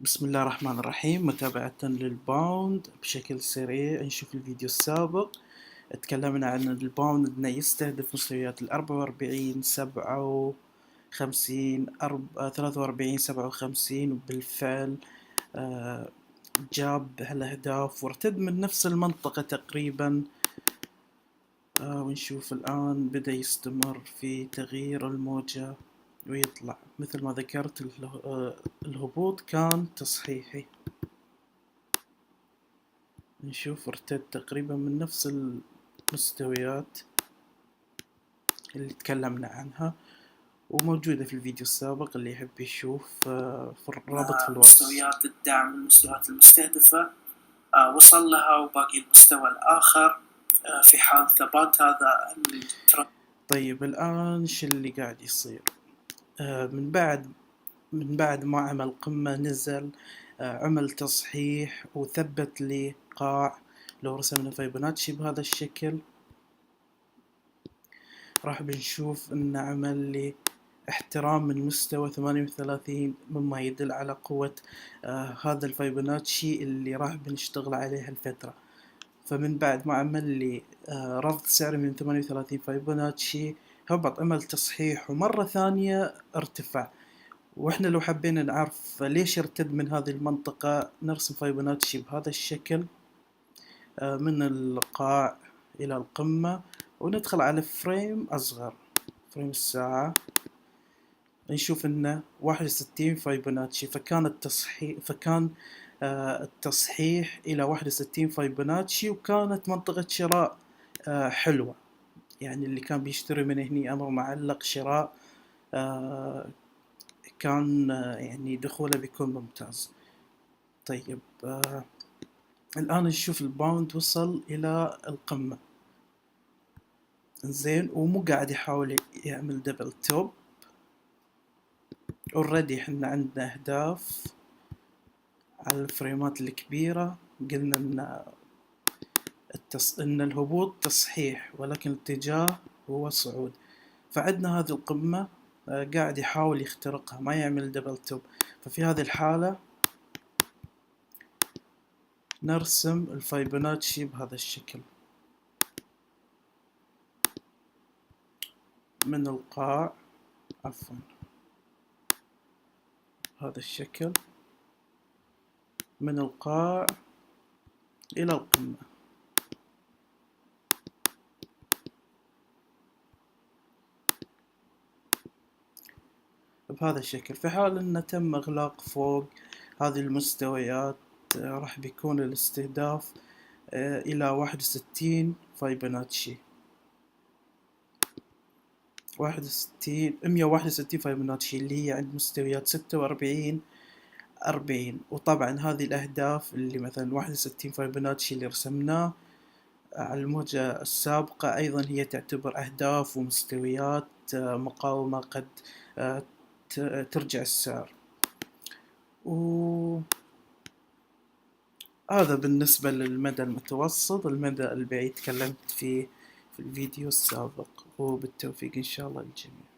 بسم الله الرحمن الرحيم. متابعة للباوند بشكل سريع، نشوف الفيديو السابق. تكلمنا عن الباوند انه يستهدف مستويات 44 57 43 57، وبالفعل جاب هالأهداف وارتد من نفس المنطقة تقريبا. ونشوف الآن بدأ يستمر في تغيير الموجة ويطلع. مثل ما ذكرت الهبوط كان تصحيحي. نشوف ارتد تقريبا من نفس المستويات اللي تكلمنا عنها، وموجودة في الفيديو السابق اللي يحب يشوف في الرابط في الوصف. مستويات الدعم، المستويات المستهدفة وصل لها، وباقي المستوى الآخر في حال ثبات هذا الترند. طيب الآن شو اللي قاعد يصير؟ من بعد ما عمل قمة نزل، عمل تصحيح وثبت لي قاع. لو رسمنا فيبوناتشي بهذا الشكل راح بنشوف انه عمل لي احترام من مستوى 38، مما يدل على قوة هذا الفيبوناتشي اللي راح بنشتغل عليه هالفترة. فمن بعد ما عمل لي رفض سعري من 38 فيبوناتشي، هبط عمل تصحيح ومرة ثانية ارتفع. واحنا لو حبينا نعرف ليش ارتد من هذه المنطقة، نرسم فيبوناتشي بهذا الشكل من القاع إلى القمة، وندخل على فريم أصغر، فريم الساعة. نشوف إنه 61 فيبوناتشي، فكان التصحيح إلى 61 فيبوناتشي، وكانت منطقة شراء حلوة. يعني اللي كان بيشتري من هني أمر معلق شراء، كان يعني دخوله بيكون ممتاز. طيب الآن نشوف الباوند وصل إلى القمة، زين، ومو قاعد يحاول يعمل دبل توب. اوريدي احنا عندنا اهداف على الفريمات الكبيرة. قلنا ان الهبوط تصحيح، ولكن الاتجاه هو صعود. فعندنا هذه القمة قاعد يحاول يخترقها، ما يعمل دبل توب. ففي هذه الحالة نرسم الفيبوناتشي بهذا الشكل من القاع، عفوا هذا الشكل من القاع إلى القمة بهذا الشكل. في حال أن تم إغلاق فوق هذه المستويات راح بيكون الاستهداف إلى 61 فيبوناتشي، 161 فيبوناتشي اللي هي عند مستويات 46 40. وطبعا هذه الأهداف اللي مثلا 61 فيبوناتشي اللي رسمناه على الموجة السابقة أيضا هي تعتبر أهداف ومستويات مقاومة قد ترجع السعر. وهذا بالنسبة للمدى المتوسط. المدى البعيد تكلمت فيه في الفيديو السابق، وبالتوفيق إن شاء الله للجميع.